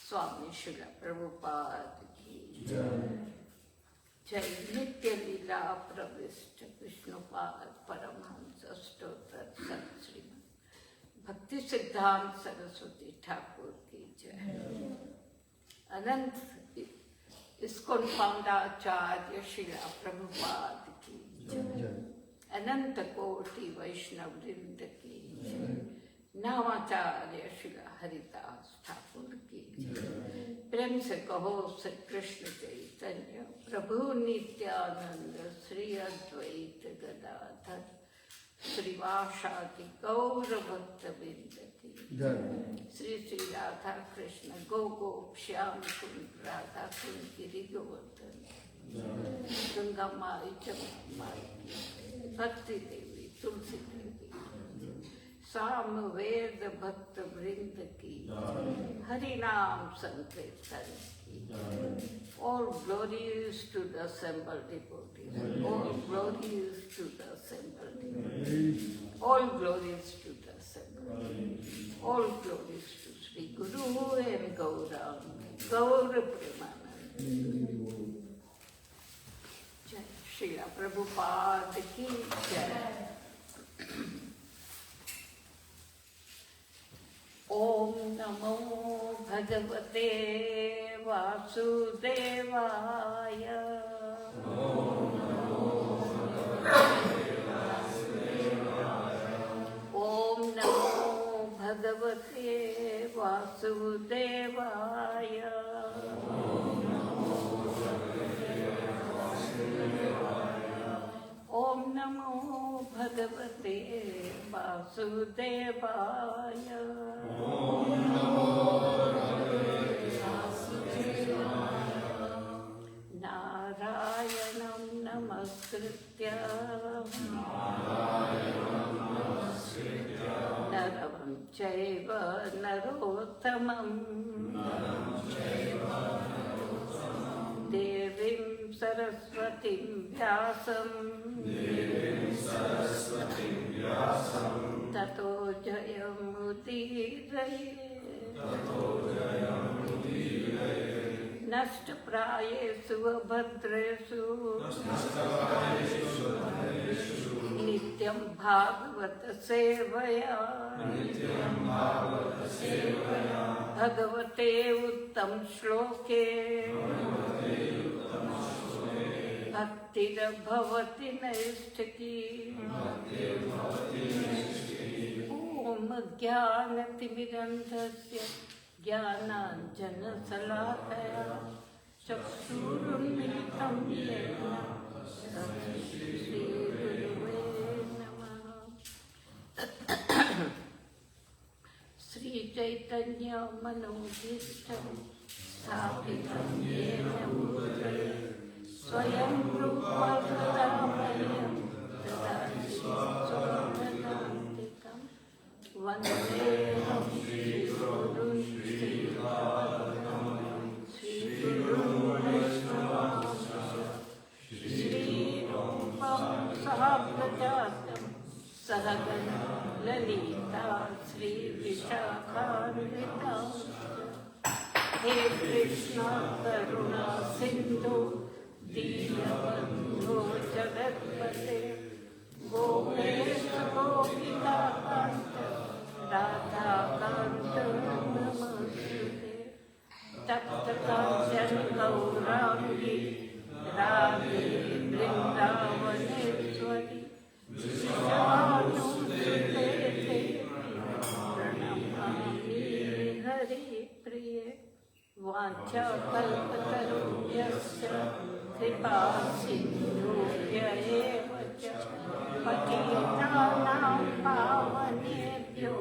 स्वामी श्रील प्रभुपाद की जय। नित्य लीला प्रविष्ट विष्णुपाद परमहंस अष्टोत्तर सत श्रीमद् भक्ति सिद्धांत सरस्वती ठाकुर की जय। अनंत इस्कॉन फाउंडाचार्य श्रील प्रभुपाद की जय। अनंत कोटि वैष्णव वृंद की जय। नामाचार्य श्री हरिदास ठाकुर की प्रेम से कहो श्री कृष्ण चैतन्य प्रभु नित्यानंद श्री अद्वैत गदाधर श्रीवासादि गौर भक्त वृंद की श्री श्री राधा कृष्ण गो श्याम कुंड राधा कुंड गिरि गोवर्धन गंगा माई जमुना माई भक्ति देवी तुलसी देवी साम वेद भक्त वृंद की हरि नाम संकीर्तन की। All glories to the assembled devotees. All glories to the assembled devotees. All glories to the assembled devotees. All glories to Sri Guru and Gauranga. Gaur Premanand. Jai. Srila Prabhupada ki jai. ओम नमो भगवते वासुदेवाय। ओम नमो भगवते वासुदेवाय। ओम नमो भगवते वासुदेवाय। नारायणं नमस्कृत्य नरं चैव नरोत्तमं देवीं सरस्वतीं व्यासं ततो जयमुदीरये। नष्टप्रायेषु भद्रेषु नित्यं भागवत सेवया भगवते उत्तम श्लोके भक्तिर्भवति नैष्ठिकी। ओम ज्ञानतिमिरन्धस्य ज्ञानाञ्जनशलाकया चक्षुरुन्मिलितं येन तस्मै श्रीगुरुवे नमः। श्रीचैतन्यमनोभीष्टं स्थापितं येन भूतले स्वयं रूपा तदा मह्यं ददाति स्वपदान्तिकं। वन्देऽहं श्रीगुरुं श्रीगुरुं वैष्णवांश्च श्रीरूपं सहस्रजातं सहगणा ललिता श्रीविशाखान्वितांश्च। हे कृष्ण करुणा सिन्धु दीनबन्धो जगत्पते गोपेश गोपिकान्त राधाकान्त नमस्ते। तप्तकाञ्चन गौराङ्गी राधे वृन्दावनेश्वरी विशानुसुते प्रणमामि हरिप्रिये। वाञ्छाकल्पतरुभ्यश्च कृपा सिन्धुभ्य एव च पतितानां पावनेभ्यो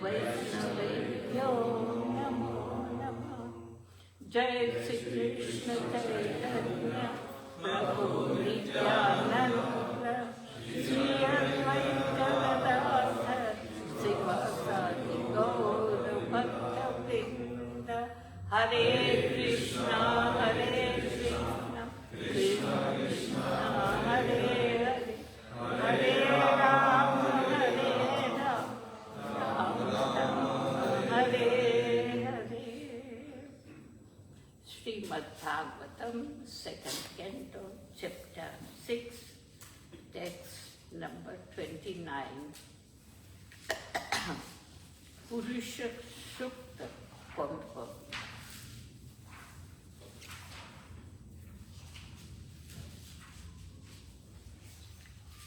वैष्णवेभ्यो नमो नमः। जय श्री कृष्ण चैतन्य प्रभु नित्यानंद श्री अद्वैत गदाधर श्रीवासादि गौर भक्तवृंद। Hare Krishna Krishna Krishna Hare Hare Hare Rama Rama Rama Hare Hare. Srimad Bhagavatam second canto chapter 6 text number 29 Purusha सूक्त पंप।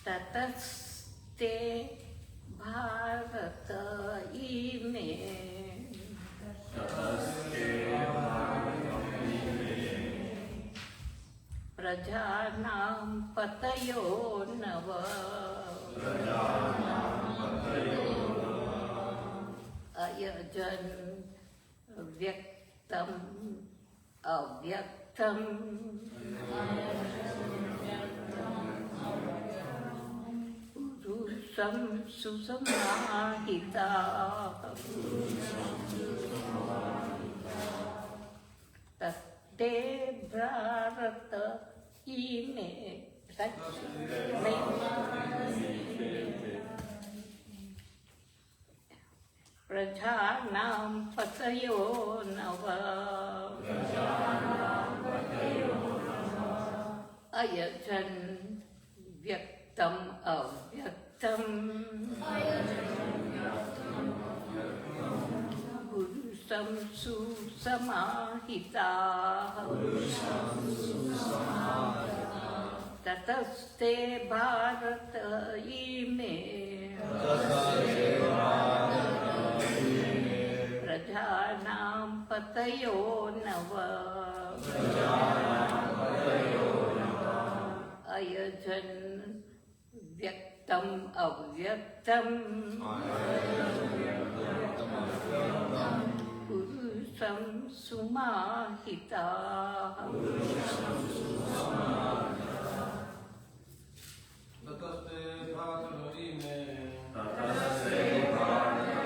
ततस्ते भारत इमे प्रजानां पतयो नव अयजन् व्यक्तम् अव्यक्तम् पुरुषं सुसमाहिताः तत्ते भारत इमे प्रजानां पतयो नव अयजन् व्यक्तम् अव्यक्तम् पुरुषं सुसमाहिताः ततस्ते भारत इमे प्रजानां पतयो नव अयजन् व्यक्तम् अव्यक्तम् पुरुषं सुमाहिताः ततस्ते भारत इमे ततस्ते भातरा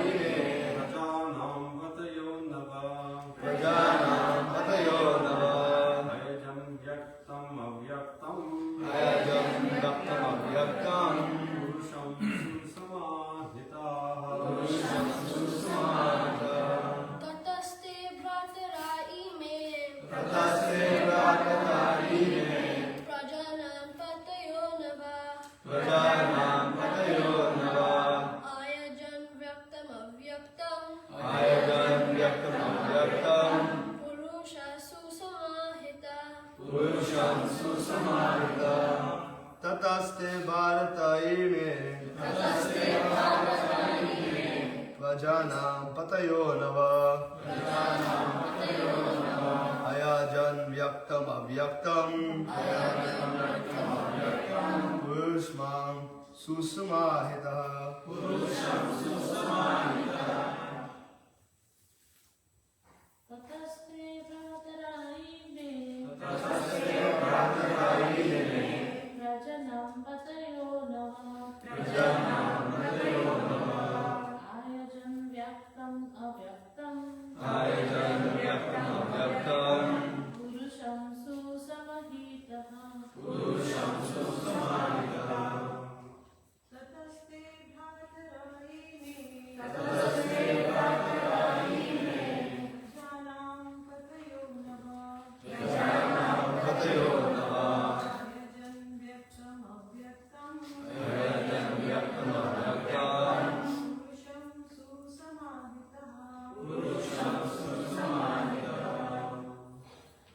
इमे Patayo Nava Ayajan Vyaktam Avyaktam Purushmam Susamahita Tataste Bhadaraine Rajanam Patayo Nama Ayajan Vyaktam Avyaktam Purusham Susamahitaha Tataste Bhadaraine Janam Patayo Namaha Patayo Nava Ayajan Vyaktam Avyaktam Purusham Susamahitaha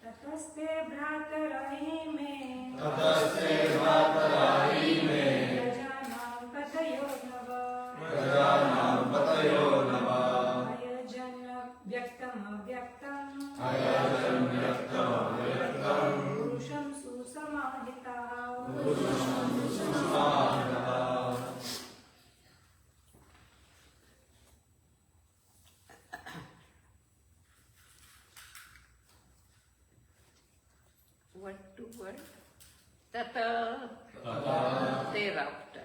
Tataste Bhadaraine Rajanam Patayo Nava Ayajan Vyaktam Avyaktam Purusham Susamahitaha Word to word. Tata, thereafter.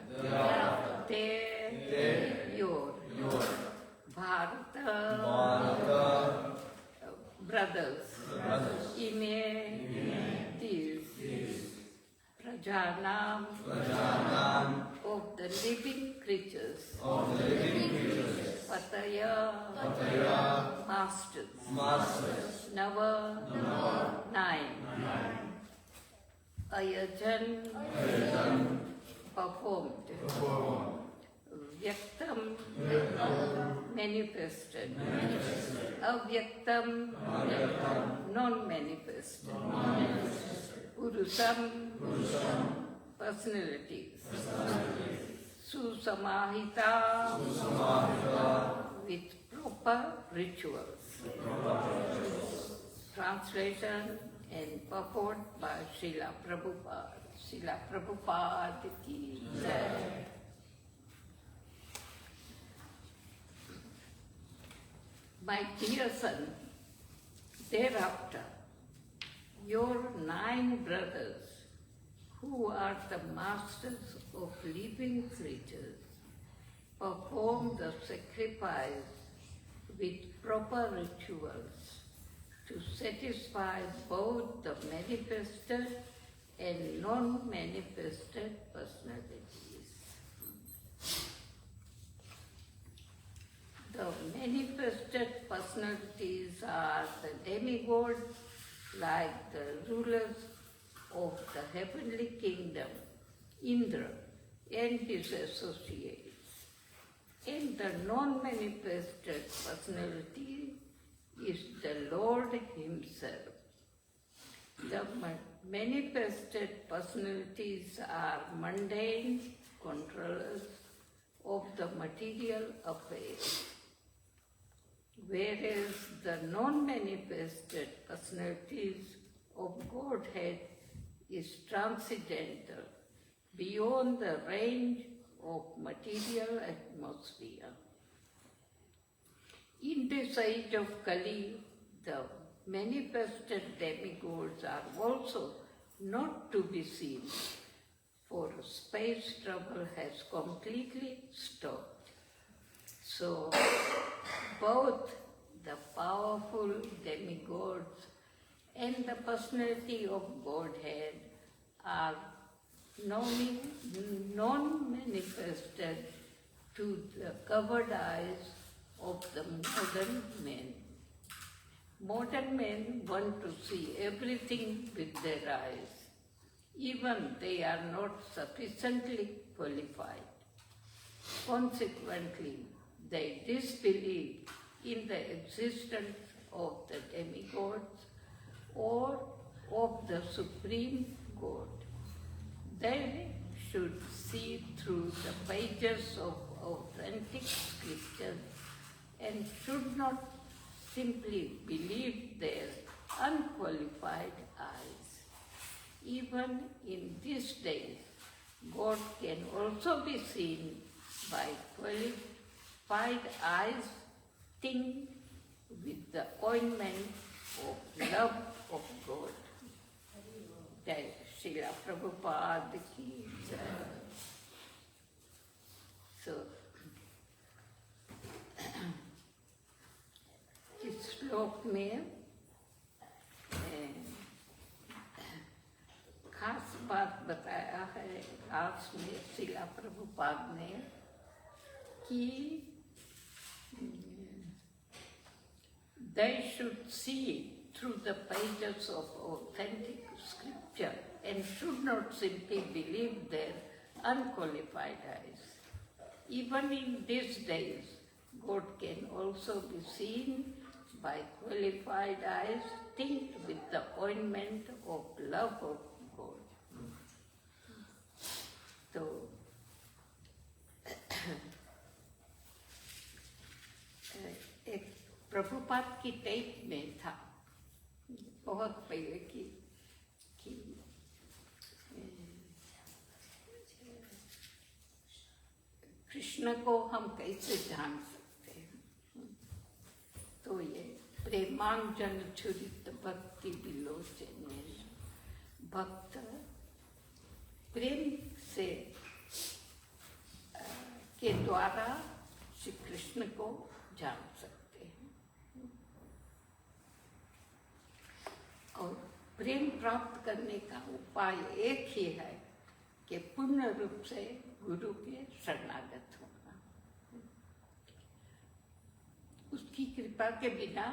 Te, your. Bharata, brothers. Ime, these. Prajanam, of the living creatures. Pataya, masters. Nava, nine. Ayajan, performed. Vyaktam, manifested. Avyaktam, non-manifested. Purusam, personalities. Susamahita, with proper rituals. Translation and purport by Srila Prabhupada. Srila Prabhupada ki jai. My dear son, thereafter, your 9 brothers, who are the masters of living creatures, perform the sacrifice with proper rituals to satisfy both the manifested and non-manifested personalities. The manifested personalities are the demigods, like the rulers of the heavenly kingdom, Indra and his associates. And the non-manifested personality is the Lord himself. The manifested personalities are mundane controllers of the material affairs, whereas the non-manifested personalities of Godhead is transcendental, beyond the range of material atmosphere. In this age of Kali, the manifested demigods are also not to be seen, for space travel has completely stopped. So, both the powerful demigods and the personality of Godhead are non-manifested to the covered eyes of the modern men. Modern men want to see everything with their eyes. Even they are not sufficiently qualified. Consequently, they disbelieve in the existence of the demigods or of the Supreme God. They should see through the pages of authentic scriptures and should not simply believe their unqualified eyes. Even in these days, God can also be seen by qualified eyes tinged with the ointment of love of God. जय श्रीला प्रभुपाद की जय। So, इस श्लोक में खास बात बताया है आज में श्रीला प्रभुपाद ने कि they should see through the pages of authentic scripture and should not simply believe their unqualified eyes. Even in these days, God can also be seen by qualified eyes tinged with the ointment of love of God. So, एक प्रभुपाद की tape में था बहुत पहले की कृष्ण को हम कैसे जान सकते हैं। तो ये प्रेमांजन छुरित भक्ति विलोचने, भक्त प्रेम से के द्वारा श्री कृष्ण को जान सकते हैं। और प्रेम प्राप्त करने का उपाय एक ही है कि पूर्ण रूप से गुरु के शरणागत होना। उसकी कृपा के बिना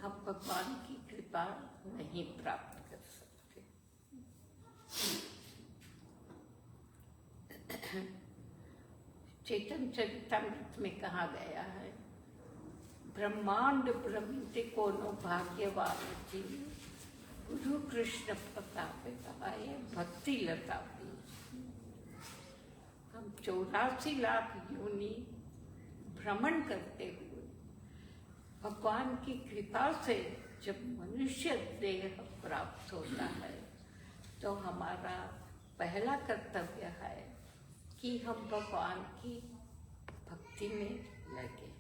हम भगवान की कृपा नहीं प्राप्त कर सकते। चैतन्य चरितामृत में कहा गया है, ब्रह्मांड ब्रह्मते कोनो भाग्यवान जीव गुरु कृष्ण प्रताप गाए भक्ति लता पी। हम 84 लाख योनि भ्रमण करते हुए भगवान की कृपा से जब मनुष्य देह प्राप्त होता है तो हमारा पहला कर्तव्य है कि हम भगवान की भक्ति में लगे।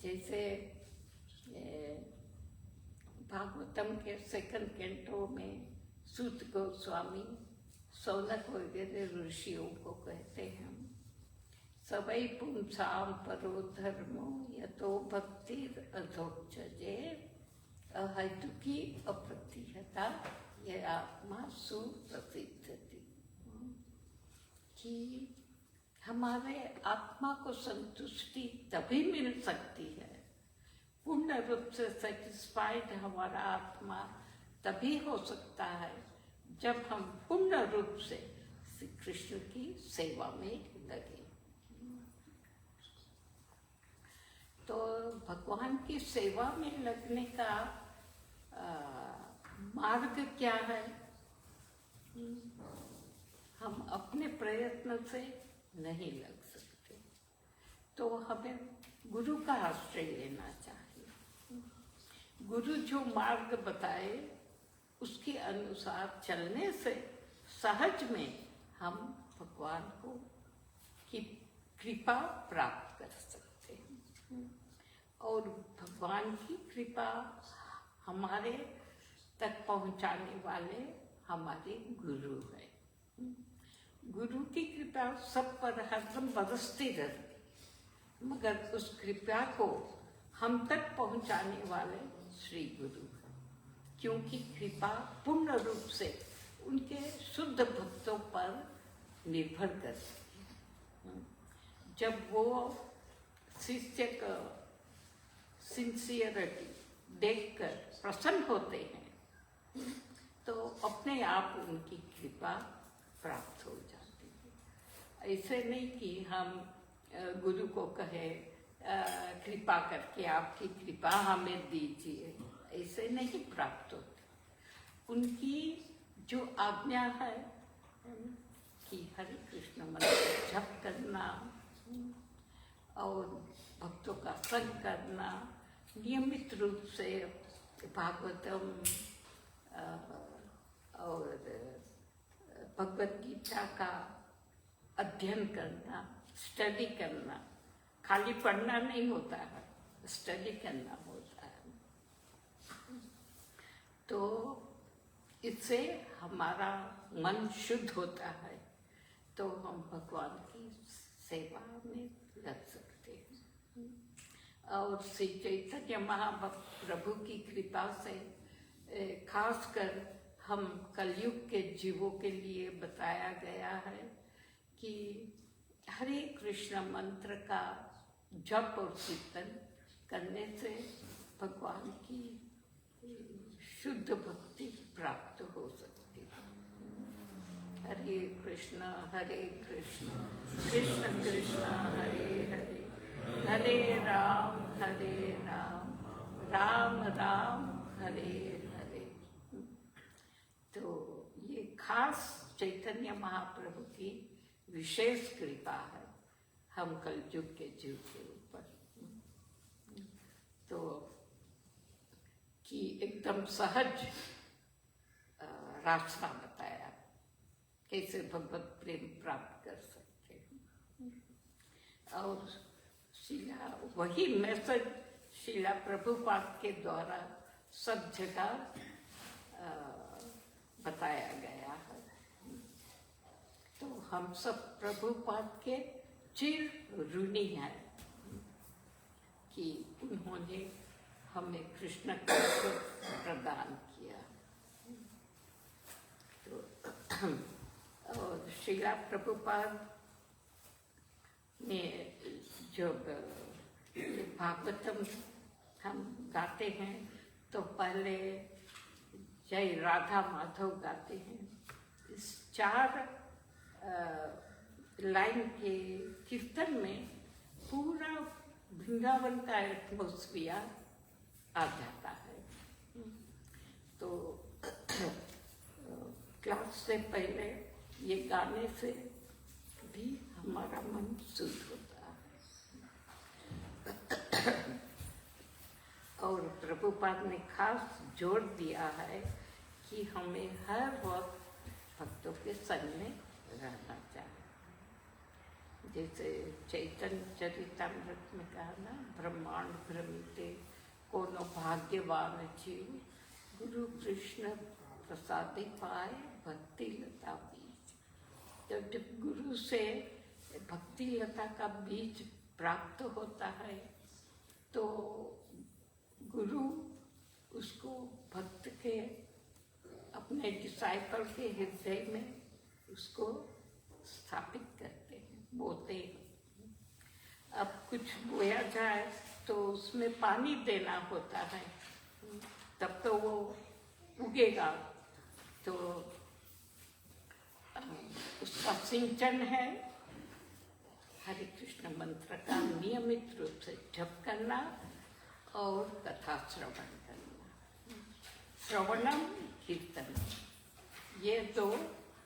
जैसे भागवतम के सेकंड कैंटो में सूत गोस्वामी सौनक वगैरह ऋषियों को कहते हैं, सवै पुंसाम परो धर्मो यतो भक्तिर अधोक्षजे अहैतुकी अप्रतिहता ये आत्मा सुप्रसिद्धति। कि हमारे आत्मा को संतुष्टि तभी मिल सकती है, पूर्ण रूप से सेटिस्फाइड हमारा आत्मा तभी हो सकता है जब हम पूर्ण रूप से श्री कृष्ण की सेवा में लगे। तो भगवान की सेवा में लगने का मार्ग क्या है? हम अपने प्रयत्न से नहीं लग सकते, तो हमें गुरु का आश्रय लेना चाहिए। गुरु जो मार्ग बताए उसके अनुसार चलने से सहज में हम भगवान को की कृपा प्राप्त कर सकते हैं। और भगवान की कृपा हमारे तक पहुंचाने वाले हमारे गुरु हैं। गुरु की कृपा सब पर हरदम बरसती रहती, मगर उस कृपा को हम तक पहुंचाने वाले श्री गुरु हैं, क्योंकि कृपा पूर्ण रूप से उनके शुद्ध भक्तों पर निर्भर करती है। जब वो शिष्य का सिंसियरिटी देखकर प्रसन्न होते हैं तो अपने आप उनकी कृपा प्राप्त हो जाती है। ऐसे नहीं कि हम गुरु को कहे कृपा करके आपकी कृपा हमें दीजिए, ऐसे नहीं प्राप्त होती। उनकी जो आज्ञा है कि हरे कृष्ण मंत्र जप करना और भक्तों का संग करना, नियमित रूप से भागवतम और भगवत गीता का अध्ययन करना, स्टडी करना, खाली पढ़ना नहीं होता है, स्टडी करना होता है। तो इससे हमारा मन शुद्ध होता है, तो हम भगवान की सेवा में लग सकते हैं। और श्री चैतन्य महाप्रभु की कृपा से खासकर हम कलयुग के जीवों के लिए बताया गया है कि हरे कृष्ण मंत्र का जप और कीर्तन करने से भगवान की शुद्ध भक्ति प्राप्त हो सकती है। हरे कृष्ण कृष्ण कृष्ण हरे हरे, हरे राम राम राम हरे हरे। तो ये खास चैतन्य महाप्रभु की विशेष कृपा है हम कलयुग के जीव के ऊपर। तो कि एकदम सहज रास्ता बताया कैसे भगवत प्रेम प्राप्त कर सकते हैं। और शिला वही मैसेज शिला प्रभुपाद के द्वारा सब जगह बताया गया है। तो हम सब प्रभुपाद के चिर ऋणी हैं कि उन्होंने हमें कृष्ण को प्रदान किया। तो और शिला प्रभुपाद ने जब भागवतम हम गाते हैं तो पहले जय राधा माधव गाते हैं। इस 4 लाइन के कीर्तन में पूरा वृंदावन का एटमॉस्फियर आ जाता है। तो क्लास से पहले ये गाने से भी हमारा मन शुद्ध होता है। और प्रभुपाद ने खास जोर दिया है कि हमें हर वक्त भक्तों के संग में रहना चाहिए। जैसे चैतन्य चरितामृत में कहा ना, ब्रह्मांड भ्रमिते कोनो भाग्यवान जीव, गुरु कृष्ण प्रसादे पाए भक्ति लता बीज। जब गुरु से भक्ति लता का बीज प्राप्त होता है तो गुरु उसको भक्त के अपने डिसाइपल के हृदय में उसको स्थापित करते हैं, बोते हैं। अब कुछ बोया जाए तो उसमें पानी देना होता है, तब तो वो उगेगा। तो उसका सिंचन है हरे कृष्ण मंत्र का नियमित रूप से जप करना और कथा श्रवण करना। श्रवणम कीर्तन, ये तो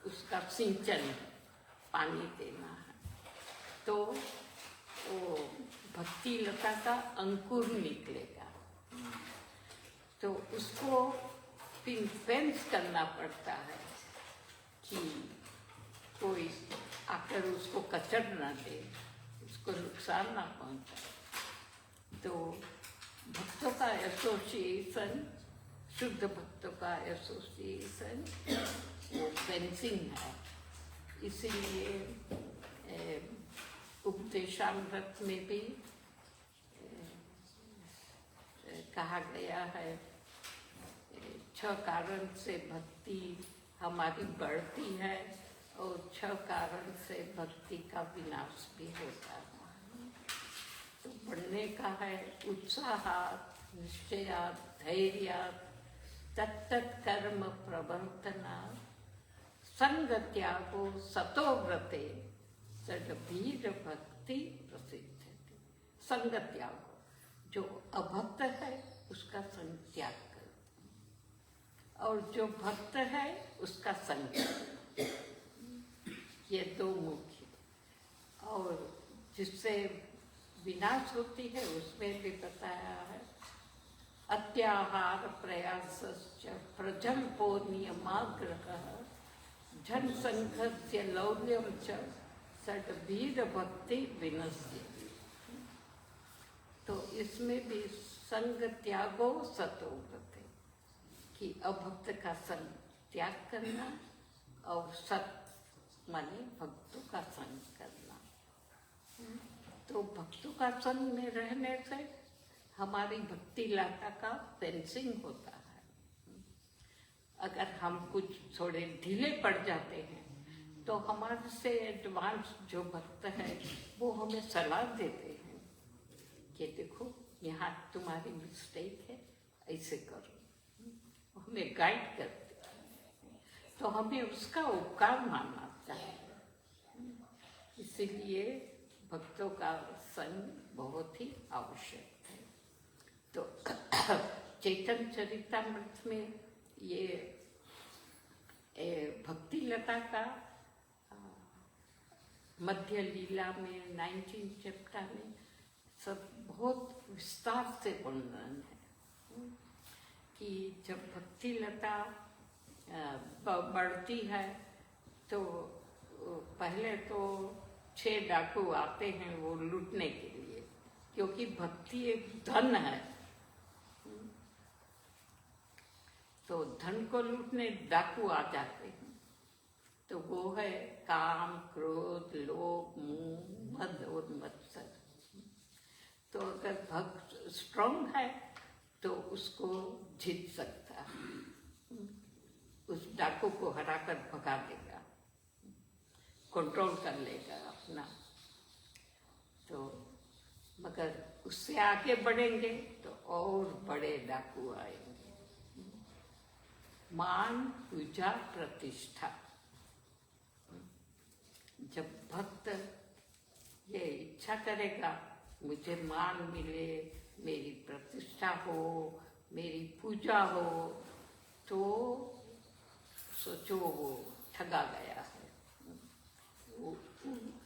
उसका सिंचन है, पानी देना है। तो वो भक्ति लता का अंकुर निकलेगा। तो उसको फेंस करना पड़ता है कि कोई आकर उसको कचर ना दे, उसको नुकसान ना पहुंचाए। तो भक्तों का एसोसिएशन, शुद्ध भक्तों का एसोसिएशन वो फेंसिंग है। इसीलिए उपदेशामृत में भी कहा गया है 6 कारण से भक्ति हमारी बढ़ती है और 6 कारण से भक्ति का विनाश भी होता है। तो बढ़ने का है उत्साहात, निश्चयात, धैर्यात, तत्तत् कर्म प्रवर्तना, संग त्यागो सतो व्रते सद्वीर भक्ति प्रसिद्ध है। संग त्यागो, जो अभक्त है उसका संग त्याग करो और जो भक्त है उसका संग, ये 2 मुख्य। और जिससे विनाश होती है उसमें भी बताया है। अत्याहार प्रयासश्च प्रजल्पो नियमाग्रहः जन संघस्य लौल्यम च षड्वीर भक्ति विनश्यति। तो इसमें भी संग त्यागो सतो व्रते, कि अभक्त का संग त्याग करना और सत माने भक्तों का संग करना। तो भक्तों का संग में रहने से हमारी भक्ति लता का फेंसिंग होता है। अगर हम कुछ थोड़े ढीले पड़ जाते हैं तो हमारे से एडवांस जो भक्त है वो हमें सलाह देते हैं कि देखो यहाँ तुम्हारी मिस्टेक है, ऐसे करो, हमें गाइड करते हैं। तो हमें उसका उपकार मानना चाहिए। इसीलिए भक्तों का संग बहुत ही आवश्यक है। तो चैतन्य चरितामृत में ये भक्ति लता का मध्य लीला में 19 चैप्टर में सब बहुत विस्तार से वर्णन है कि जब भक्ति लता बढ़ती है तो पहले तो 6 डाकू आते हैं वो लूटने के लिए, क्योंकि भक्ति एक धन है। तो धन को लूटने डाकू आ जाते हैं। तो वो है काम, क्रोध, लोभ, मोह, मद और मत्सर। तो अगर भक्त स्ट्रॉन्ग है तो उसको जीत सकता है, उस डाकू को हराकर भगा देगा, कंट्रोल कर लेगा अपना। तो मगर उससे आगे बढ़ेंगे तो और बड़े डाकू आएंगे। मान, पूजा, प्रतिष्ठा। जब भक्त ये इच्छा करेगा मुझे मान मिले, मेरी प्रतिष्ठा हो, मेरी पूजा हो, तो सोचो वो ठगा गया है।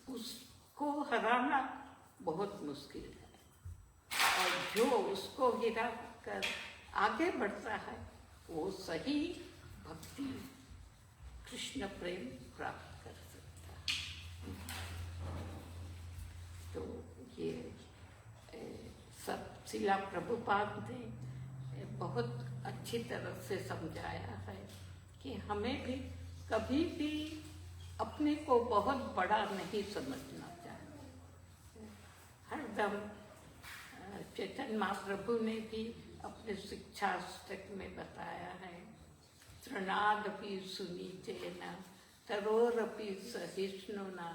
उसको हराना बहुत मुश्किल है, और जो उसको गिरा कर आगे बढ़ता है वो सही भक्ति, कृष्ण प्रेम प्राप्त कर सकता है। तो ये सब शिला प्रभुपाद ने बहुत अच्छी तरह से समझाया है कि हमें भी कभी भी अपने को बहुत बड़ा नहीं समझना चाहिए। हरदम चैतन्य महाप्रभु ने भी अपने शिक्षाष्टक में बताया है, तृणादपि सुनीचेन तरोरपि सहिष्णुना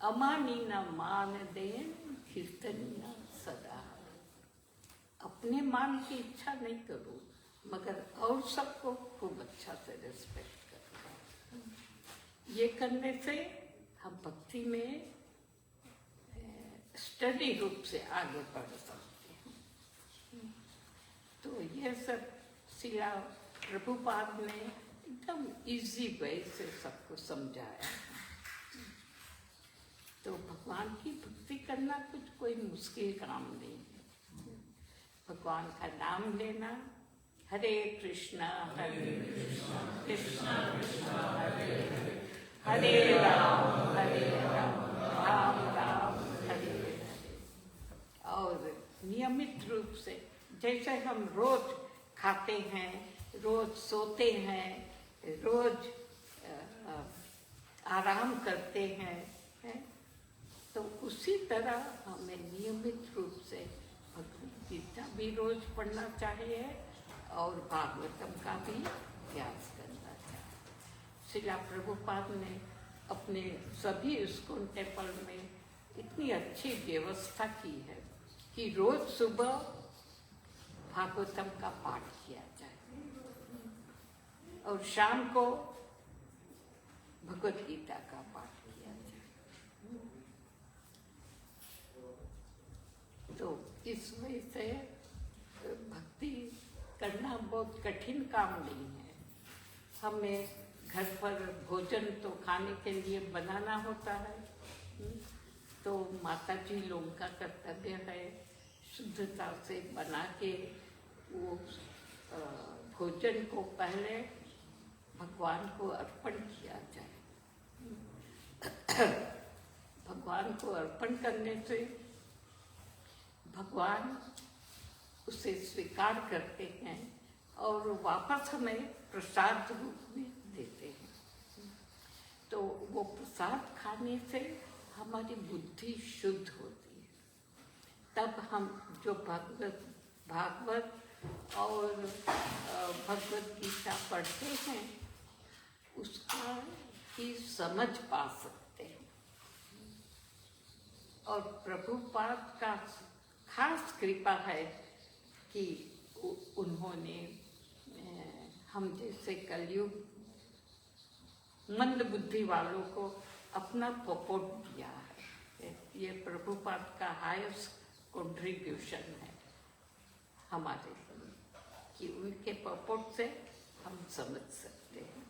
अमानिना मानदेन कीर्तनिया सदा। अपने मान की इच्छा नहीं करो, मगर और सबको खूब अच्छा से रिस्पेक्ट करो। ये करने से हम भक्ति में स्टडी रूप से आगे बढ़ सकते हैं। तो ये सब शिला प्रभुपाद ने एकदम इजी वे से सबको समझाया। तो भगवान की भक्ति करना कुछ कोई मुश्किल काम नहीं है। भगवान का नाम लेना, हरे कृष्णा कृष्णा कृष्णा हरे हरे राम राम राम हरे हरे। और नियमित रूप से जैसे हम रोज खाते हैं, रोज सोते हैं, रोज आराम करते हैं, तो उसी तरह हमें नियमित रूप से भगवद गीता भी रोज पढ़ना चाहिए और भागवतम का भी अभ्यास करना चाहिए। शिला प्रभुपाद ने अपने सभी इस्कॉन टेम्पल में इतनी अच्छी व्यवस्था की है कि रोज सुबह भागवतम का पाठ किया जाए और शाम को भगवद गीता का पाठ किया जाए। तो इस वजह से भक्ति करना बहुत कठिन काम नहीं है। हमें घर पर भोजन तो खाने के लिए बनाना होता है, तो माता जी लोगों का कर्तव्य है शुद्धता से बना के वो भोजन को पहले भगवान को अर्पण किया जाए। भगवान को अर्पण करने से भगवान उसे स्वीकार करते हैं और वापस हमें प्रसाद रूप में देते हैं। तो वो प्रसाद खाने से हमारी बुद्धि शुद्ध होती है। तब हम जो भागवत और भगवत गीता पढ़ते हैं उसका की समझ पा सकते हैं। और प्रभुपाद का खास कृपा है कि उन्होंने हम जैसे कलयुग मंद बुद्धि वालों को अपना सपोर्ट दिया है। ये प्रभुपाद का हाईएस्ट कंट्रीब्यूशन है हमारे लिए कि उनके सपोर्ट से हम समझ सकते हैं।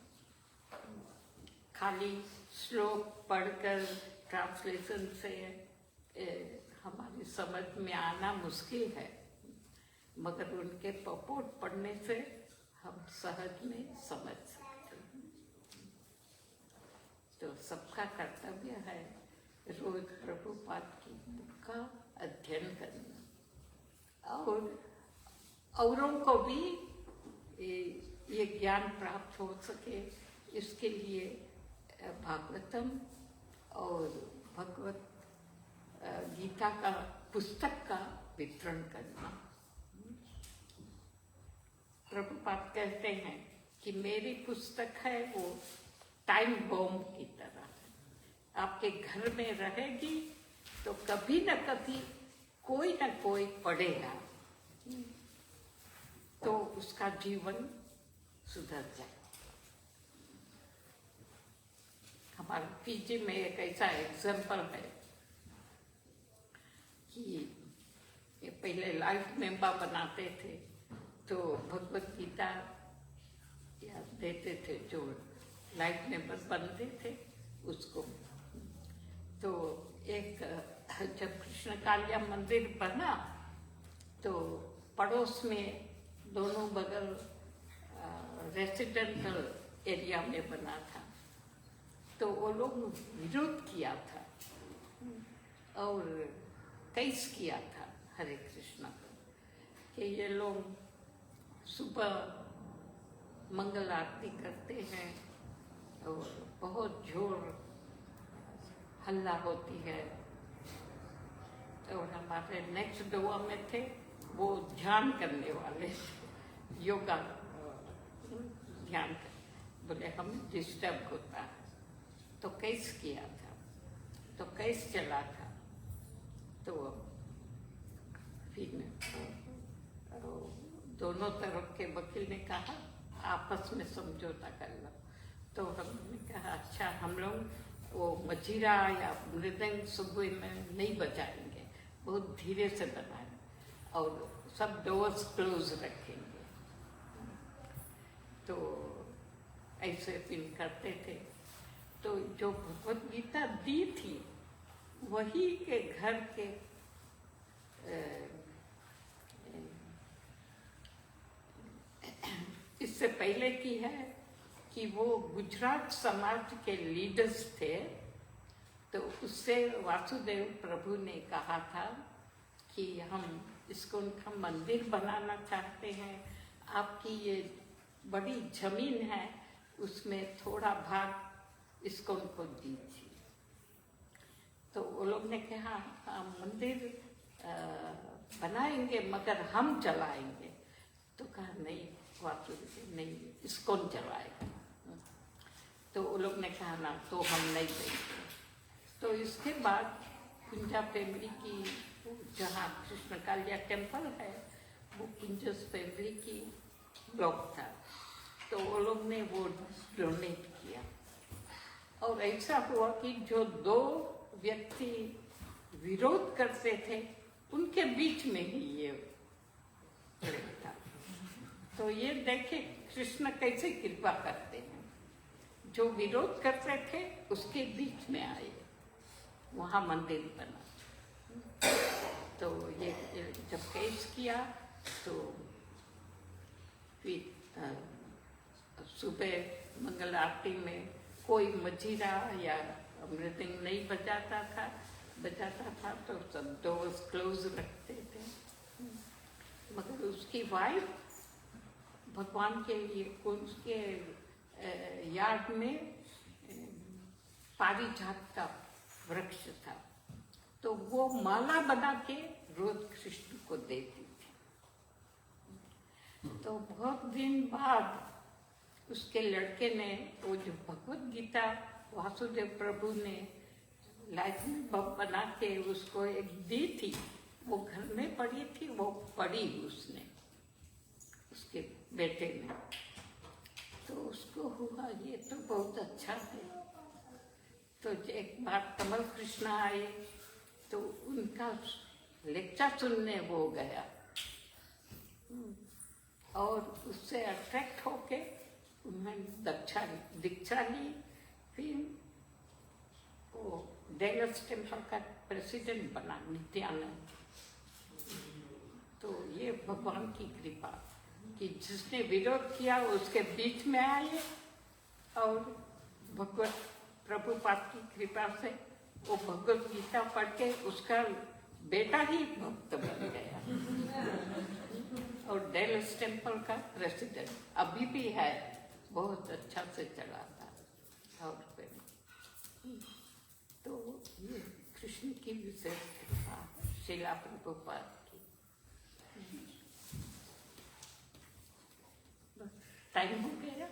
खाली श्लोक पढ़कर ट्रांसलेशन से हमारी समझ में आना मुश्किल है, मगर उनके सपोर्ट पढ़ने से हम सहज में समझ सकते हैं। तो सबका कर्तव्य है रोज प्रभुपाद की बुक का अध्ययन करना और औरों को भी ये ज्ञान प्राप्त हो सके, इसके लिए भागवतम और भगवत गीता का पुस्तक का वितरण करना। प्रभुपाद कहते हैं कि मेरी पुस्तक है वो टाइम बॉम्ब की तरह है, आपके घर में रहेगी तो कभी न कभी कोई न कोई पढ़ेगा तो उसका जीवन सुधर जाए। हमारे पीजी में एक ऐसा एग्जाम्पल है कि ये पहले लाइफ मेंबर बनाते थे तो भगवत गीता या देते थे, जो लाइफ मेंबर बनते थे उसको। तो एक जब कृष्ण कालिया मंदिर बना तो पड़ोस में दोनों बगल रेसिडेंटल एरिया में बना था, तो वो लोग विरोध किया था और केस किया था हरे कृष्णा को कि ये लोग सुबह मंगल आरती करते हैं और बहुत जोर हल्ला होती है। और हमारे नेक्स्ट डोर में थे वो ध्यान करने वाले, योगा ध्यान कर, बोले हमें डिस्टर्ब होता है, तो केस किया था। तो केस चला था, तो फिर दोनों तरफ के वकील ने कहा आपस में समझौता कर लो। तो हमने कहा अच्छा, हम लोग वो मजीरा या मृदंग सुबह में नहीं बजाएंगे, बहुत धीरे से बनाएंगे और सब डोर्स क्लोज रखेंगे। तो ऐसे फिर करते थे। तो जो भगवत गीता दी थी वही के घर के इससे पहले की है कि वो गुजरात समाज के लीडर्स थे। तो उससे वासुदेव प्रभु ने कहा था कि हम इसको उनका मंदिर बनाना चाहते हैं, आपकी ये बड़ी जमीन है उसमें थोड़ा भाग इसको उनको दीजिए। तो वो लोग ने कहा हम मंदिर बनाएंगे मगर हम चलाएंगे। तो कहा नहीं वासुदेव नहीं, इसको चलाएगा। तो वो लोग ने कहा ना, तो हम नहीं देंगे। तो इसके बाद कुंजा फैमिली की, जहाँ कृष्ण कालिया टेम्पल है वो कुंजस फैमिली की ब्लॉक था, तो वो लोग ने वो डोनेट किया। और ऐसा हुआ कि जो दो व्यक्ति विरोध करते थे उनके बीच में ही ये था। तो ये देखे कृष्ण कैसे कृपा करते हैं, जो विरोध करते थे उसके बीच में आए। वहाँ मंदिर बना। तो ये जब पेश किया तो फिर सुबह मंगल आरती में कोई मजीरा या मृदंग नहीं बजाता था तो सब डोर्स क्लोज रखते थे। मगर उसकी वाइफ भगवान के लिए उसके यार्ड में पारिजात का वृक्ष था, तो वो माला बना के रोज कृष्ण को देती थी। तो बहुत दिन बाद उसके लड़के ने वो जो भगवत गीता वासुदेव प्रभु ने लाइटनिंग बम बना के उसको एक दी थी, वो घर में पड़ी थी, वो पढ़ी उसने उसके बेटे ने। तो उसको हुआ ये तो बहुत अच्छा है। तो एक बार कमल कृष्ण आए तो उनका लेक्चर सुनने वो गया और उससे अट्रैक्ट होके उन्होंने दीक्षा ली। फिर वो डेलस टेम्पल का प्रेसिडेंट बना नित्यानंद। तो ये भगवान की कृपा कि जिसने विरोध किया उसके बीच में आए और भगवत प्रभुपाद की कृपा से वो भगवत गीता पढ़ के उसका बेटा ही भक्त बन गया और डेलस टेम्पल का प्रेसिडेंट अभी भी है, बहुत अच्छा से चलाता। और फिर तो ये कृष्ण की विशेष कृपा शिला प्रभुपाद की। टाइम हो गया।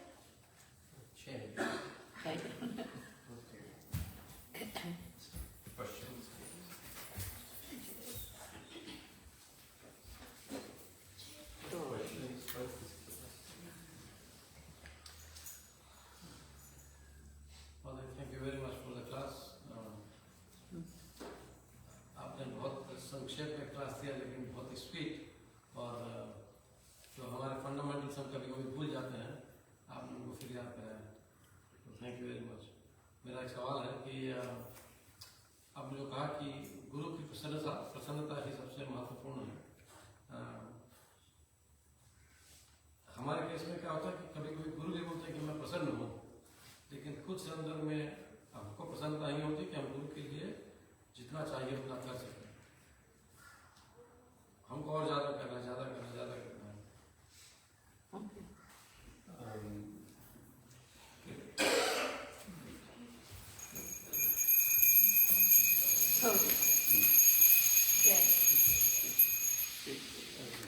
Thank you very much for the class. आपने बहुत संक्षेप में क्लास दिया लेकिन बहुत स्पीड, और जो हमारे फंडामेंटल्स हम कभी कभी भूल जाते हैं आप लोगों को फिर याद कराएं। तो थैंक यू वेरी मच। मेरा एक सवाल है कि आपने जो कहा कि गुरु की प्रसन्नता ही सबसे महत्वपूर्ण है। हमारे केस में क्या होता है कि कभी कभी गुरु भी बोलते हैं कि मैं प्रसन्न हूँ, लेकिन कुछ अंदर में हमको प्रसन्नता नहीं होती कि हम गुरु के लिए जितना चाहिए उतना कर सकें। हमको और ज्यादा करना है।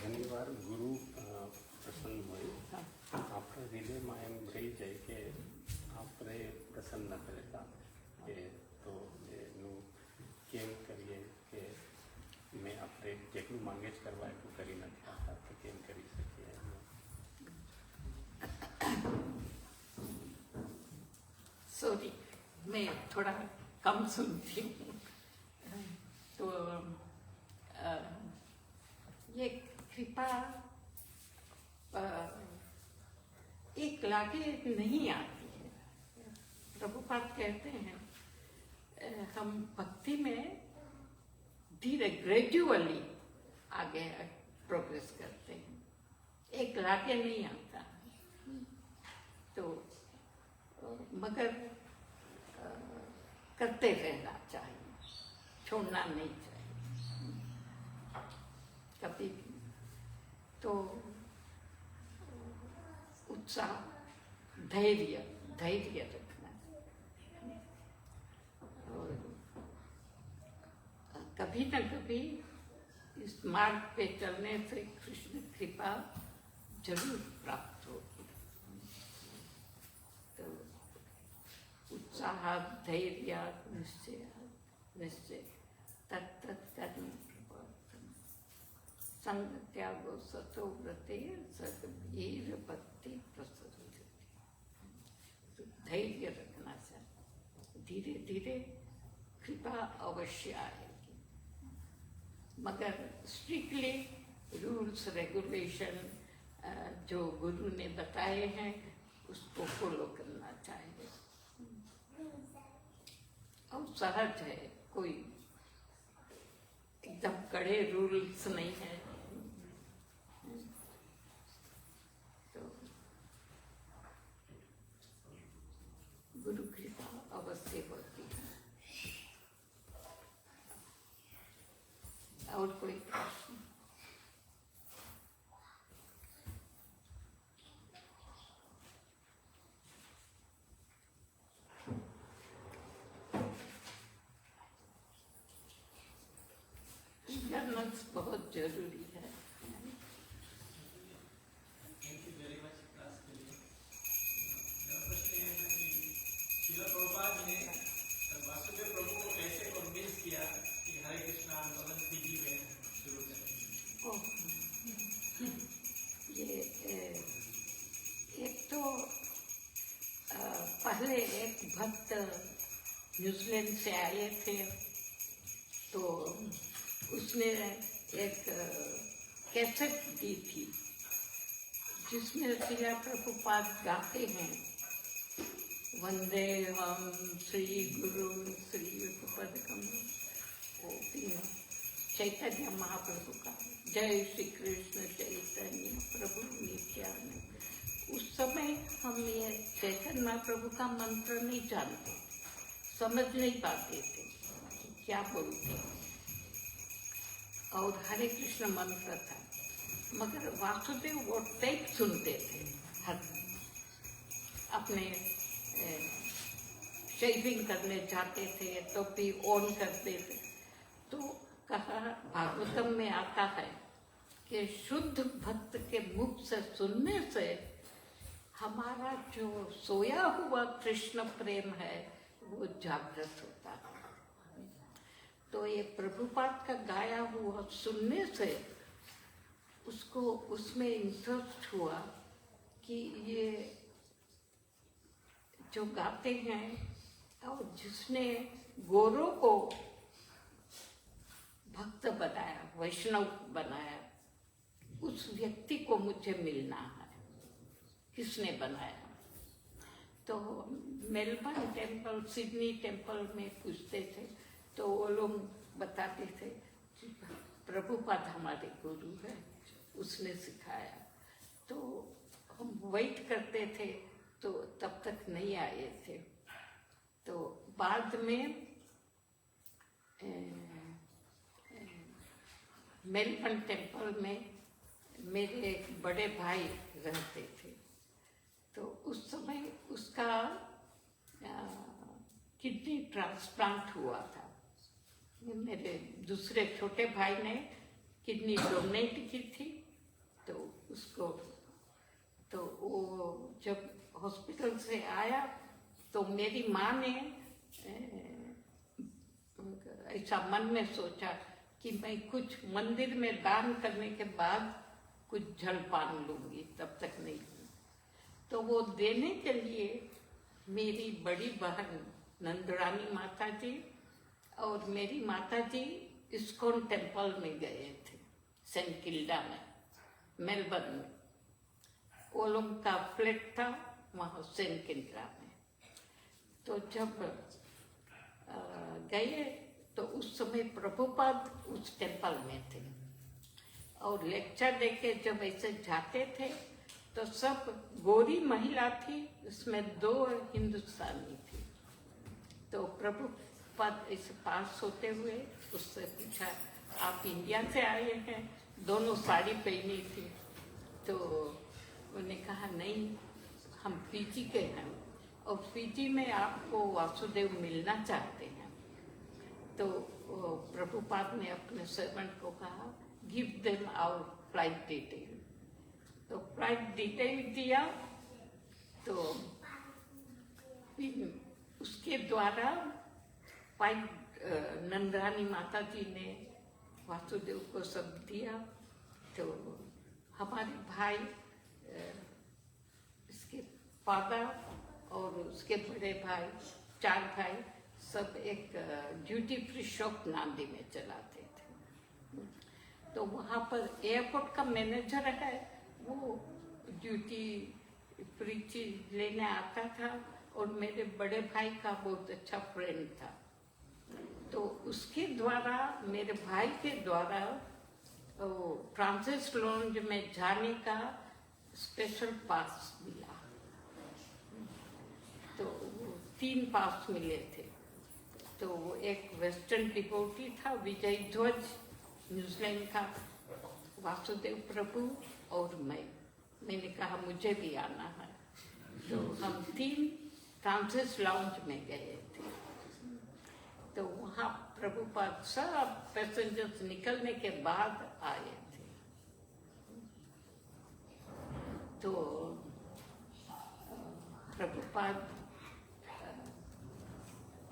ઘણીવાર ગુરુ પ્રસન્ન હોય, આપણે હૃદયમાં એમ રહી જાય કે આપણે પ્રસન્ન કરતા કે તો એનું કેમ કરીએ કે મેં આપણે જેટલું માંગે જ કરવા એટલું કરી નથી આપતા, તો કેમ કરી શકીએ એનું? सॉरी, मैं थोड़ा कम सुनती हूँ। तो ये कृपा एक लागे नहीं आती है। प्रभुपाद कहते हैं हम भक्ति में धीरे ग्रेजुअली आगे प्रोग्रेस करते हैं, एक लागे नहीं आता। तो मगर करते रहना चाहिए, छोड़ना नहीं चाहिए कभी भी। तो उत्साह, धैर्य रखना, और कभी न कभी इस मार्ग पे चलने से कृष्ण कृपा जरूर प्राप्त होगी। तो उत्साह, धैर्य, निश्चय तत्त कर्म प्रवर्तन संग त्यागो सतो व्रते सद्वीर भक्ति प्रसरति। तो धैर्य रखना चाहिए, धीरे धीरे कृपा अवश्य आएगी, मगर स्ट्रिक्टली रूल्स रेगुलेशन जो गुरु ने बताए हैं उसको फॉलो करना चाहिए। और सहज है, कोई एकदम कड़े रूल्स नहीं है। तो गुरु कृपा अवश्य होती है। और कोई प्रश्न? जर्नल्स बहुत जरूरी है। Thank you very much class के लिए। मेरा प्रश्न ये है कि श्रील प्रभुपाद ने वासुदेव प्रभु को कैसे कन्विंस किया कि हरे कृष्णा आंदोलन फीजी में शुरू करें? ओह, ये एक तो पहले एक भक्त न्यूजीलैंड से आए थे, तो उसने एक कैसेट दी थी जिसमें श्रील प्रभुपाद गाते हैं, वंदे हम श्री गुरु श्री युगपदकम, वो चैतन्य महाप्रभु का जय श्री कृष्ण चैतन्य प्रभु नित्यानंद। उस समय हम ये चैतन्य महाप्रभु का मंत्र नहीं जानते, समझ नहीं पाते थे क्या बोलते हैं, और हरे कृष्ण मंत्र था। मगर वासुदेव वो टेप सुनते थे, हर अपने शेविंग करने जाते थे तो भी ऑन करते थे। तो कहा, भागवतम में आता है कि शुद्ध भक्त के मुख से सुनने से हमारा जो सोया हुआ कृष्ण प्रेम है वो जागृत होता है। तो ये प्रभुपाद का गाया हुआ सुनने से उसको उसमें इंटरेस्ट हुआ कि ये जो गाते हैं और जिसने गोरों को भक्त बनाया, वैष्णव बनाया, उस व्यक्ति को मुझे मिलना है। किसने बनाया? तो मेलबर्न टेम्पल, सिडनी टेम्पल में पूछते थे तो वो लोग बताते थे कि प्रभुपाद हमारे गुरु है, उसने सिखाया। तो हम वेट करते थे, तो तब तक नहीं आए थे। तो बाद में मेलबर्न टेम्पल में मेरे एक बड़े भाई रहते थे, तो उस समय उसका किडनी ट्रांसप्लांट हुआ था। मेरे दूसरे छोटे भाई ने किडनी डोनेट की थी, तो उसको, तो वो जब हॉस्पिटल से आया तो मेरी माँ ने ऐसा मन में सोचा कि मैं कुछ मंदिर में दान करने के बाद कुछ जलपान लूंगी, तब तक नहीं। तो वो देने के लिए मेरी बड़ी बहन नंदरानी माता जी और मेरी माता जी इस्कॉन टेम्पल में गए थे, सेंट किल्डा में, मेलबर्न में। वो लोग का फ्लैट था वहाँ सेंट किल्डा में। तो जब गए तो उस समय प्रभुपाद उस टेम्पल में थे, और लेक्चर देके जब ऐसे जाते थे तो सब गोरी महिला थी, उसमें 2 हिंदुस्तानी थी। तो प्रभुपाद ऐसे पास होते हुए उससे पूछा, आप इंडिया से आए हैं? दोनों साड़ी पहनी थी। तो उन्होंने कहा, नहीं, हम फीजी के हैं और फीजी में आपको वासुदेव मिलना चाहते हैं। तो प्रभुपाद ने अपने सर्वेंट को कहा, give them our flight detail. तो फ्लाइट डिटेल दिया, तो उसके द्वारा नंदरानी माता जी ने वासुदेव को सब दिया। तो हमारे भाई, इसके फादर और उसके बड़े भाई, 4 भाई, सब एक ड्यूटी फ्री शॉप नांदी में चलाते थे। तो वहाँ पर एयरपोर्ट का मैनेजर है, वो ड्यूटी फ्री चीज लेने आता था, और मेरे बड़े भाई का बहुत अच्छा फ्रेंड था। तो उसके द्वारा मेरे भाई के द्वारा फ्रांसिस लॉन्ज में जाने का स्पेशल पास मिला। तो 3 पास मिले थे। तो एक वेस्टर्न डिवोटी था विजय ध्वज न्यूजीलैंड का, वासुदेव प्रभु और मैंने कहा मुझे भी आना है। तो हम 3 फ्रांसिस लॉन्ज में गए थे। तो वहाँ प्रभुपाद सब पैसेंजर्स निकलने के बाद आए थे। तो प्रभुपाद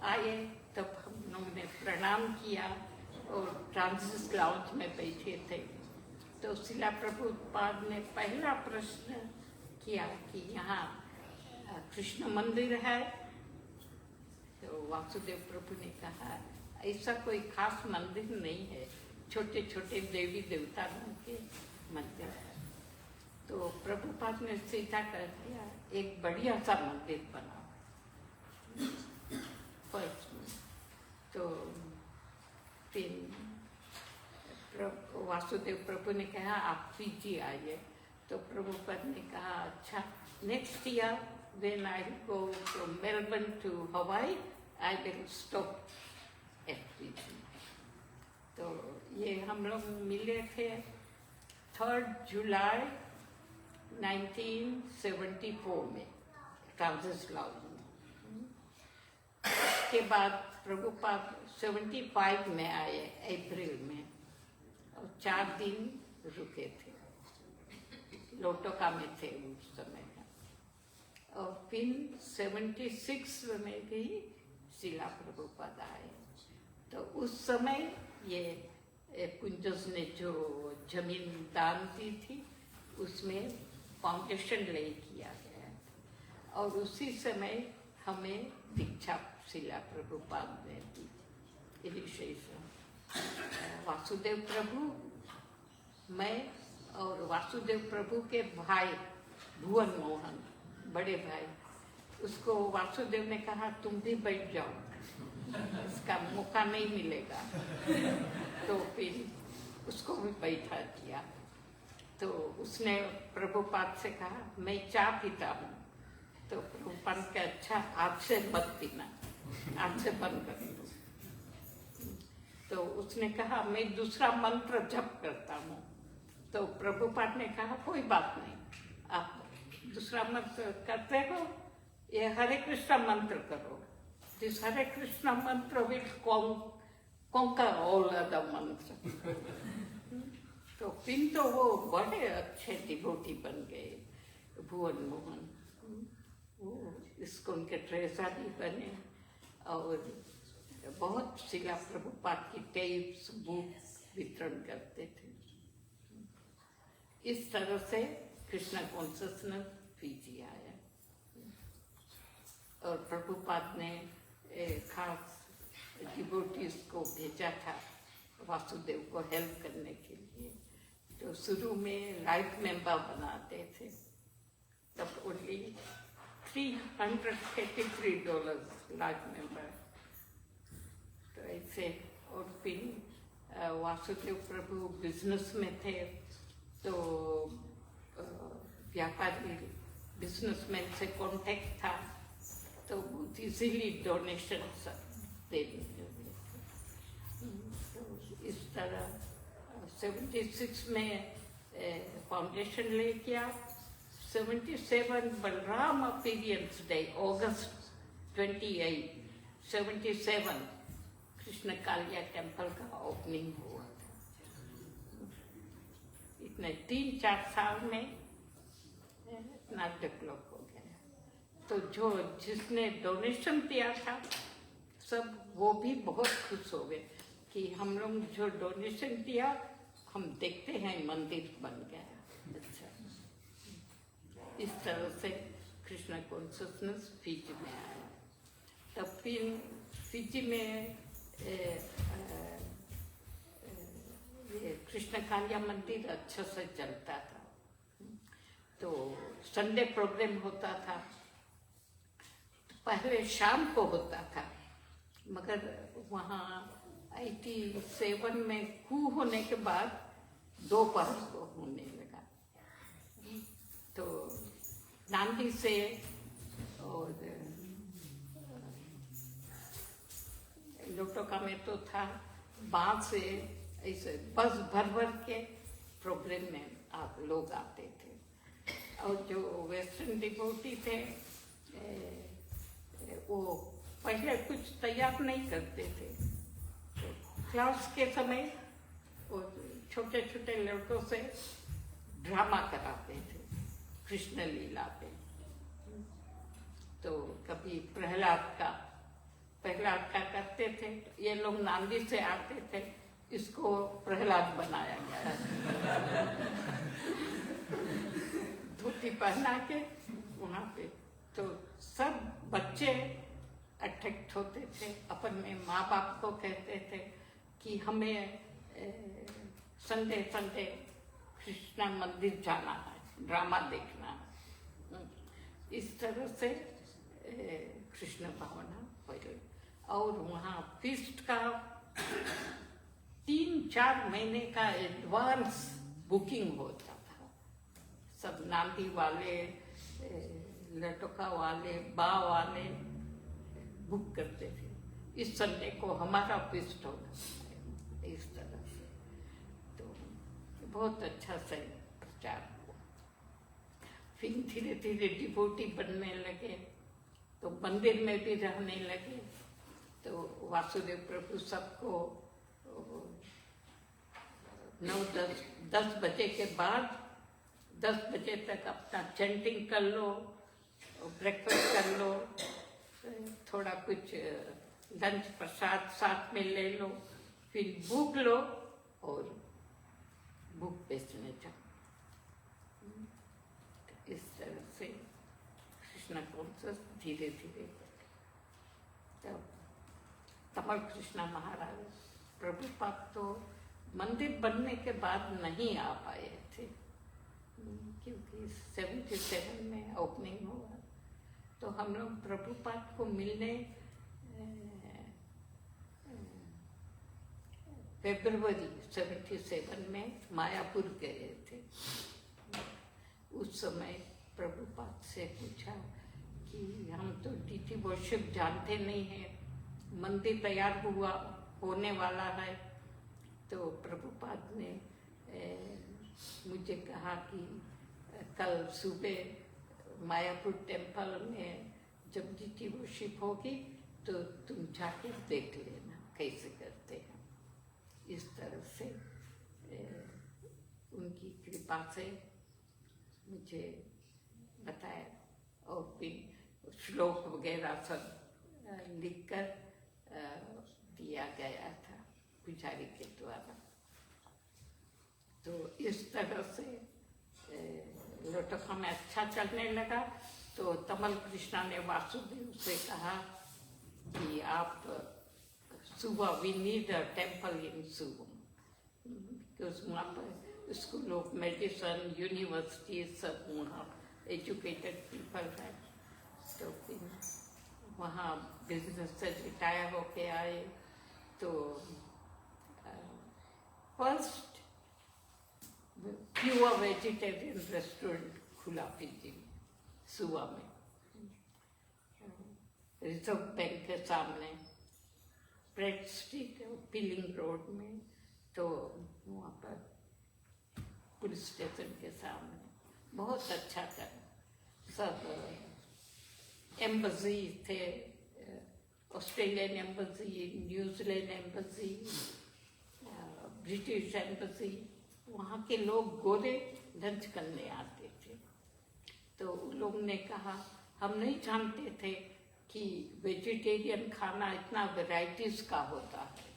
आए, तब हम लोगों ने प्रणाम किया और फ्रांसिस लॉन्ज में बैठे थे। तो शिला प्रभुपाद ने पहला प्रश्न किया कि यहाँ कृष्ण मंदिर है। तो वासुदेव प्रभु ने कहा ऐसा कोई खास मंदिर नहीं है, छोटे छोटे देवी देवताओं के मंदिर है। तो प्रभुपाद ने सीधा कर दिया एक बढ़िया सा मंदिर बनाओ फर्स्ट में। तो फिर वासुदेव प्रभु ने कहा आप फीजी आइए। तो प्रभुपाद ने कहा अच्छा, next year when I go from Melbourne to Hawaii, I will stop at Fiji. तो ये हम लोग मिले थे 3 जुलाई 1974 में फ्रांसिस लॉन्ज में। उसके बाद प्रभुपाद 75 में आए अप्रैल में और 4 दिन रुके थे, लोटोका में थे उस समय। और फिर 76 में भी शिला प्रभुपाद आए। तो उस समय ये कुंजस ने जो जमीन दान दी थी उसमें फाउंडेशन ले किया गया था। और उसी समय हमें दीक्षा शिला प्रभुपाद ने दी इनिशिएशन। वासुदेव प्रभु, मैं और वासुदेव प्रभु के भाई भुवन मोहन, बड़े भाई, उसको वासुदेव ने कहा तुम भी बैठ जाओ, इसका मौका नहीं मिलेगा। तो फिर उसको भी बैठा किया। तो उसने प्रभुपाद से कहा मैं चाय पीता हूँ। तो प्रभुपाद के अच्छा आज से मत पीना, आज से बंद कर दो। तो उसने कहा मैं दूसरा मंत्र जप करता हूँ। तो प्रभुपाद ने कहा कोई बात नहीं, आप दूसरा मंत्र करते हो, ये हरे कृष्ण मंत्र करो। दिस हरे कृष्ण मंत्र विल conquer all other मंत्र। तो फिर तो वो बड़े अच्छे डिवोटी बन गए भुवन मोहन। वो इसको उनके ट्रेजरी बने और बहुत शिला प्रभुपाद की टेप्स बुक वितरण करते थे। इस तरह से कृष्ण कॉन्शियसनेस फीजी आया। और प्रभुपाद ने खास डिवोटीज को भेजा था वासुदेव को हेल्प करने के लिए। तो शुरू में लाइफ मेंबर बनाते थे, तब ओनली $383 लाइफ मेंबर। तो ऐसे। और फिर वासुदेव प्रभु बिजनेस में थे, तो व्यापारी बिजनेसमैन से कांटेक्ट था, तो बहुत इजीली डोनेशन दे देते थे। तो इस तरह 76 में फाउंडेशन ले किया। 77 बलराम अपीरियंस डे, अगस्त 28, 77 कृष्ण कालिया टेम्पल का ओपनिंग हुआ था। इतने 3-4 साल में इतना डेवलप हो गया। तो जो जिसने डोनेशन दिया था सब वो भी बहुत खुश हो गए कि हम लोग जो डोनेशन दिया हम देखते हैं मंदिर बन गया। अच्छा, इस तरह से कृष्ण कॉन्शियसनेस फीजी में आया। तब फिर फीजी में कृष्ण कालिया मंदिर अच्छा से चलता था। तो संडे प्रोग्राम होता था, पहले शाम को होता था मगर वहाँ 87 में कू होने के बाद दोपहर को होने लगा। तो नांदी से और लोटोका में तो था, बाद से ऐसे बस भर भर के प्रोग्राम में आप लोग आते थे। और जो वेस्टर्न डिवोटी थे वो पहले कुछ तैयार नहीं करते थे, तो क्लास के समय वो छोटे छोटे लड़कों से ड्रामा कराते थे कृष्ण लीला पे। तो कभी प्रहलाद का करते थे, ये लोग नांदी से आते थे, इसको प्रहलाद बनाया गया धोती पहना के वहाँ पे। तो सब बच्चे अट्रैक्ट होते थे, अपन में माँ बाप को कहते थे कि हमें संडे कृष्णा मंदिर जाना है, ड्रामा देखना है। इस तरह से कृष्ण भावना पहले। और वहाँ फीस्ट का 3-4 महीने का एडवांस बुकिंग होता था। सब नांदी वाले, लटोका वाले, बा वाले बुक करते थे, इस संडे को हमारा फीस्ट होगा, इस तरह से। तो बहुत अच्छा से प्रचार हुआ। फिर धीरे धीरे डिवोटी बनने लगे, तो मंदिर में भी रहने लगे। तो वासुदेव प्रभु सबको 9-10 बजे के बाद 10 बजे तक अपना चैंटिंग कर लो, ब्रेकफास्ट कर लो, थोड़ा कुछ लंच प्रसाद साथ में ले लो, फिर बुक लो और बुक बेचने जाओ। इस तरह से कृष्ण कॉन्शियस धीरे धीरे। तब तमल कृष्णा महाराज प्रभुपाद तो मंदिर बनने के बाद नहीं आ पाए थे, क्योंकि 77 में ओपनिंग हुआ। तो हम लोग प्रभुपाद को मिलने फरवरी 77 में मायापुर गए थे। उस समय प्रभुपाद से पूछा कि हम तो डीटी वर्शिप जानते नहीं हैं, मंदिर तैयार होने वाला है। तो प्रभुपाद ने मुझे कहा कि कल सुबह मायापुर टेम्पल में जब डीटी वर्शिप होगी तो तुम जाके देख लेना कैसे करते हैं। इस तरह से उनकी कृपा से मुझे बताया, और फिर श्लोक वगैरह सब लिखकर दिया गया था पुजारी के द्वारा। तो इस तरह से लोटोका में अच्छा चलने लगा। तो तमल कृष्णा ने वासुदेव से कहा कि आप सुबह we need a temple in सुबह, बिकॉज वहाँ पर स्कूल ऑफ मेडिसिन, यूनिवर्सिटी सब वहाँ एजुकेटेड पीपल है। तो फिर वहाँ बिजनेस से रिटायर होके आए। तो फर्स्ट प्योर वेजिटेरियन रेस्टोरेंट खुला पीजी में, सुबह में, रिजर्व बैंक के सामने, ब्रेड स्ट्रीट पिलिंग रोड में। तो वहाँ पर पुलिस स्टेशन के सामने बहुत अच्छा था। सब एम्बेसी थे, Australian embassy, New Zealand embassy, British embassy, वहाँ के लोग गोरे लंच करने आते थे। तो उन लोग ने कहा हम नहीं जानते थे कि वेजिटेरियन खाना इतना वैरायटीज का होता है।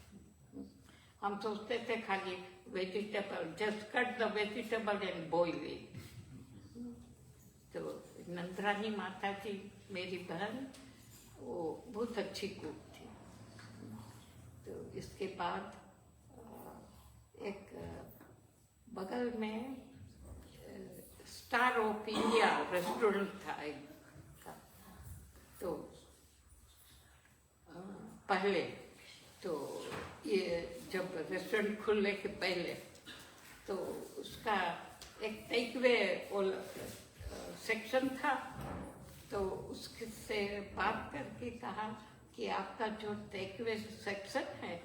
हम सोचते थे खाली vegetable, just cut the vegetable and boil it. तो नंदरानी माता जी मेरी बहन, वो बहुत अच्छी कुक थी। तो इसके बाद एक बगल में स्टार ऑफ इंडिया रेस्टोरेंट था एक का। तो पहले तो ये जब रेस्टोरेंट खुलने के पहले तो उसका एक टेकवे सेक्शन था, तो उसके से बात करके कहा कि आपका जो टेकवे सेक्शन है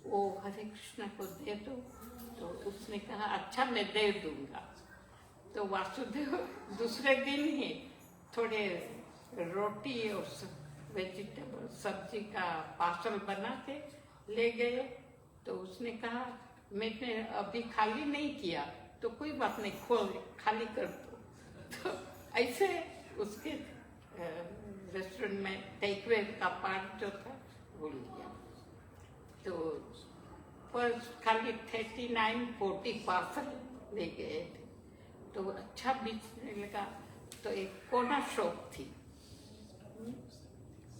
वो हरे कृष्ण को दे दो। तो उसने कहा अच्छा मैं दे दूंगा। तो वासुदेव दूसरे दिन ही थोड़े रोटी और वेजिटेबल सब्जी का पार्सल बना के ले गए। तो उसने कहा मैंने अभी खाली नहीं किया तो कोई बात नहीं, खोल खाली कर दो। तो ऐसे उसके रेस्टोरेंट में टेकवे का पार्ट जो था वो लिया। तो फर्स्ट खाली 39-40 पार्सल ले गए थे, तो अच्छा बिकने लगा। तो एक कोना शॉप थी,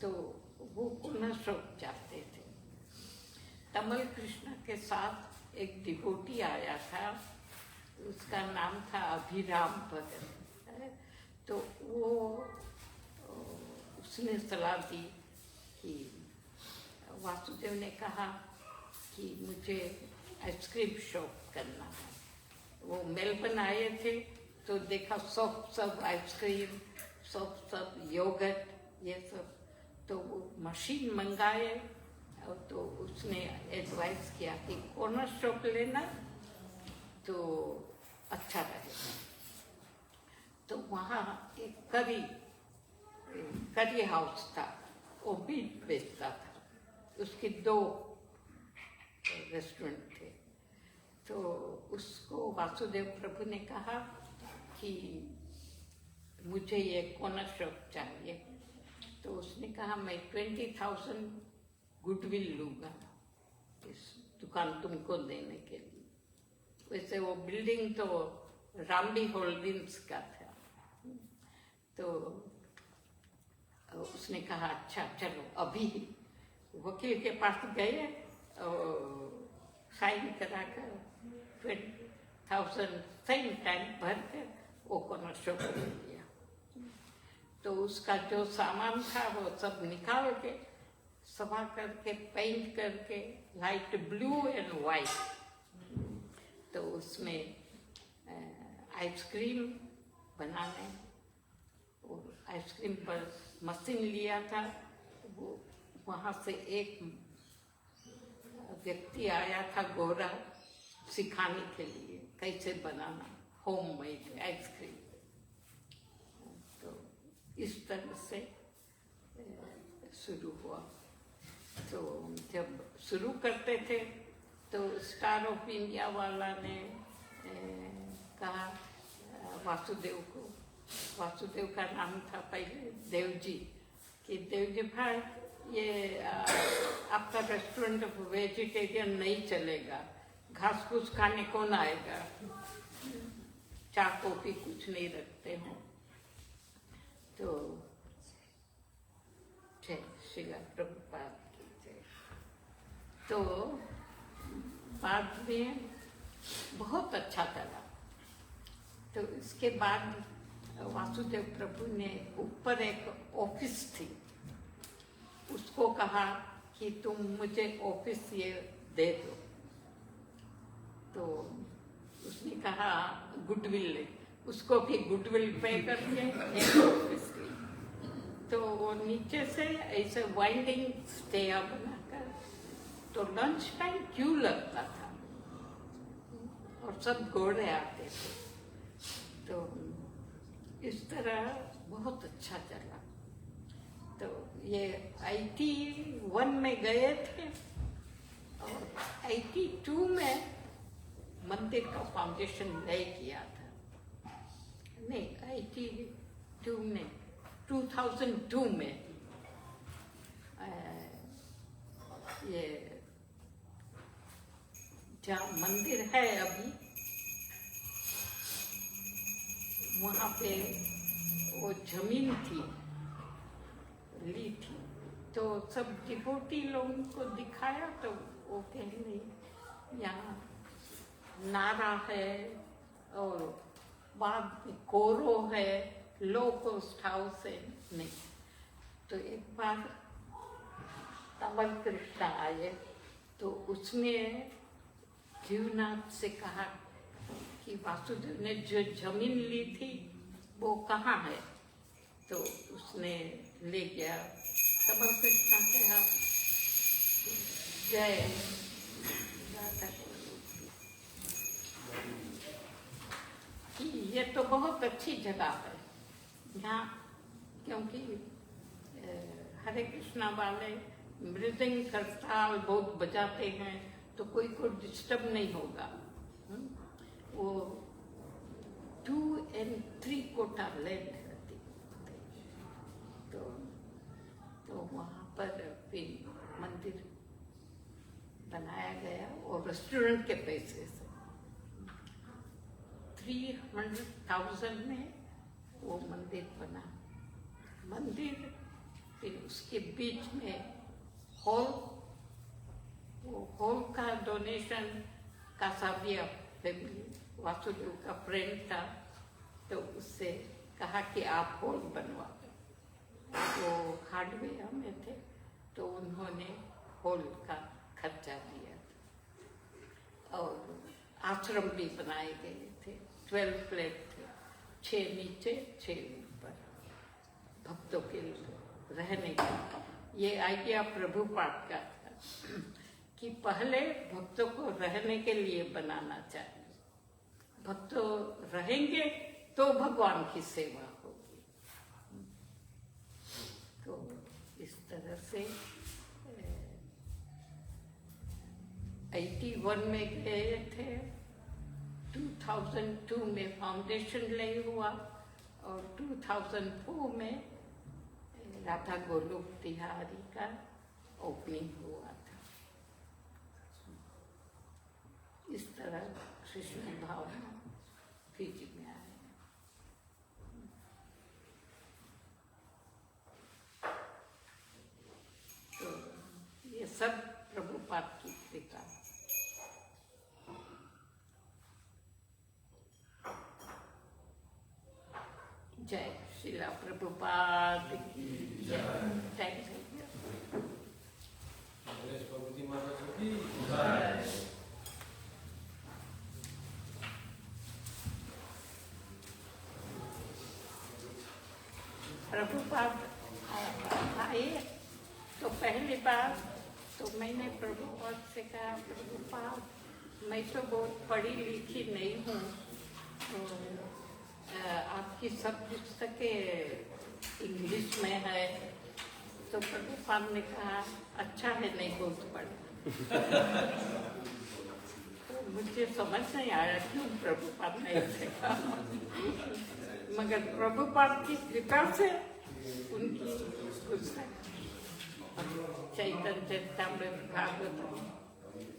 तो वो कोना शॉप जाते थे। तमिल कृष्ण के साथ एक डिवोटी आया था, उसका नाम था अभिराम भगत। तो वो उसने सलाह दी कि वासुदेव ने कहा कि मुझे आइसक्रीम शॉप करना है। वो मेलबर्न आए थे तो देखा सब आइसक्रीम, सब योगर्ट ये सब। तो वो मशीन मंगाए और तो उसने एडवाइस किया कि कॉर्नर शॉप लेना तो अच्छा रहेगा। तो वहाँ एक करी हाउस था, वो भी बेचता था, उसके 2 रेस्टोरेंट थे। तो उसको वासुदेव प्रभु ने कहा कि मुझे ये कॉर्नर शॉप चाहिए। तो उसने कहा मैं 20,000 गुडविल लूँगा इस दुकान तुमको देने के लिए। वैसे वो बिल्डिंग तो रामडी होल्डिंग्स का था। तो उसने कहा अच्छा चलो अभी वकील के पास गए और साइन करा कर 20,000 सेम टाइम भर कर वो कॉर्नर शॉप ले लिया। तो उसका जो सामान था वो सब निकाल के सफा करके पेंट करके लाइट ब्लू एंड वाइट, तो उसमें आइसक्रीम बनाने और आइसक्रीम पर मशीन लिया था। वो वहाँ से एक व्यक्ति आया था गोरा, सिखाने के लिए कैसे बनाना होममेड आइसक्रीम। तो इस तरह से शुरू हुआ। तो जब शुरू करते थे तो स्टार ऑफ इंडिया वाला ने कहा वासुदेव को, वासुदेव का नाम था पहले देवजी, कि देवजी भाई ये आपका रेस्टोरेंट वेजिटेरियन नहीं चलेगा, घास फूस खाने कौन आएगा, चाय कॉफी कुछ नहीं रखते हैं। तो जय श्रीला प्रभुपाद की जय। तो बाद में बहुत अच्छा चला। तो इसके बाद वासुदेव प्रभु ने ऊपर एक ऑफिस थी, उसको कहा कि तुम मुझे ऑफिस ये दे दो। तो उसने कहा गुडविल, उसको भी गुडविल पे करके एक ऑफिस ली। तो वो नीचे से ऐसे वाइंडिंग स्टेयर बनाकर, तो लंच टाइम क्यों लगता था और सब घोड़े आते थे। तो इस तरह बहुत अच्छा चला। तो ये 81 में गए थे और 82 में मंदिर का फाउंडेशन नए किया था। नहीं 82 में 2002 में ये जहाँ मंदिर है अभी वहाँ पे वो जमीन थी ली थी। तो सब डिवोटी लोगों को दिखाया तो वो कहने यहाँ नारा है और बाद में कोरो है, लो कॉस्ट हाउस है। नहीं तो एक बार तमल कृष्ण आए तो उसने जीवनाथ से कहा कि वासुदेव ने जो जमीन ली थी वो कहाँ है, तो उसने ले गया। तमल कृष्ण कहा जय राधा कि ये तो बहुत अच्छी जगह है यहाँ, क्योंकि हरे कृष्णा वाले मृदंग करताल बहुत बजाते हैं तो कोई को डिस्टर्ब नहीं होगा। वो 2 and 3 कोटा लैंड रहती, तो वहाँ पर फिर मंदिर बनाया गया और रेस्टोरेंट के पैसे से 300,000 में वो मंदिर बना। मंदिर फिर उसके बीच में हॉल, वो हॉल का डोनेशन कासाबिया फैमिली वासुदेव का फ्रेंड था, तो उससे कहा कि आप हॉल बनवा। वो हार्डवेयर में थे तो उन्होंने हॉल का खर्चा दिया था और आश्रम भी बनाए गए थे। 12 फ्लैट थे, 6 नीचे 6 ऊपर भक्तों के लिए रहने का। ये आइडिया प्रभुपाद का था कि पहले भक्तों को रहने के लिए बनाना चाहिए, भक्तों रहेंगे तो भगवान की सेवा होगी। तो इस तरह से 81 में गए थे, 2002 में फाउंडेशन ले हुआ और 2004 में राधा गोलोक तिहारी का ओपनिंग हुआ था। इस तरह कृष्ण भावना फीजी में आए। तो ये सब प्रभुपाद की कृपा। जय श्रीला प्रभुपाद की जय। Thank you. गणेश प्रभुजी महाराज की प्रभुपाद आए तो पहली बार तो मैंने प्रभुपाद से कहा, प्रभुपाद मैं तो बहुत पढ़ी लिखी नहीं हूँ, तो आपकी सब पुस्तकें इंग्लिश में है। तो प्रभुपाद ने कहा अच्छा है नहीं बहुत पढ़ा। तो मुझे समझ नहीं आया क्यों प्रभुपाद ने ऐसे कहा, मगर प्रभुपाद की कृपा से उनकी पुस्तक चैतन्य चरितामृत भागवत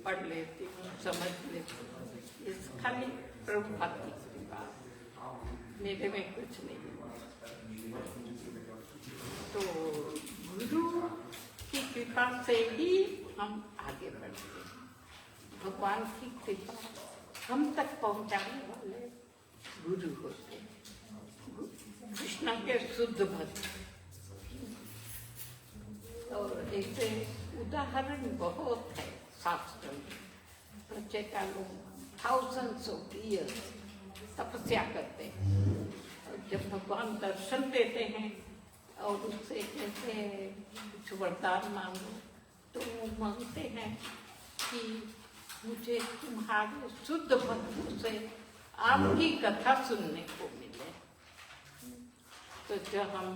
पढ़ लेती हूँ, समझ लेती हूँ। इस खाली प्रभुपाद की कृपा, मेरे में कुछ नहीं। तो गुरु की कृपा से ही हम आगे बढ़ते हैं। भगवान की कृपा हम तक पहुंचाने वाले गुरु होते हैं, कृष्ण के शुद्ध भक्त। और ऐसे उदाहरण बहुत है शास्त्र में। प्रचेता लोग thousands of years तपस्या करते हैं, जब भगवान दर्शन देते हैं और उससे कहते हैं कुछ वरदान मांगो, तो वो मांगते हैं कि मुझे तुम्हारे शुद्ध भक्तों से आपकी कथा सुनने को मिले। तो जब हम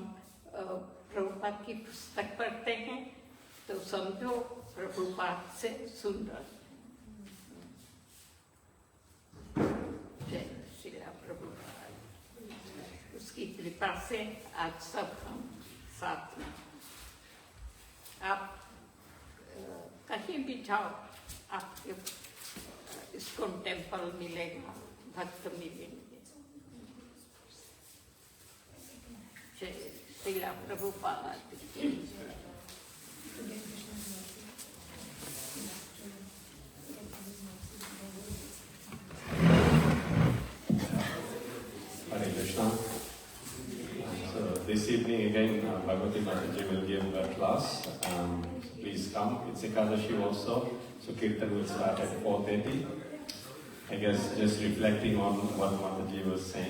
प्रभुपाद की पुस्तक पढ़ते हैं तो समझो प्रभुपाद से सुन रहे। जय श्रीला प्रभुपाद। उसकी कृपा से आज सब हम साथ में। आप कहीं भी जाओ आपके इस्कॉन टेम्पल मिलेगा, भक्त मिलेंगे। जय Srila Prabhupada. Hare Krishna. So this evening evening again, Bhagavati Mataji will give a class. Please come. It's Ekadashi also, so Kirtan will start at 4:30. I guess just reflecting on what Mataji was saying.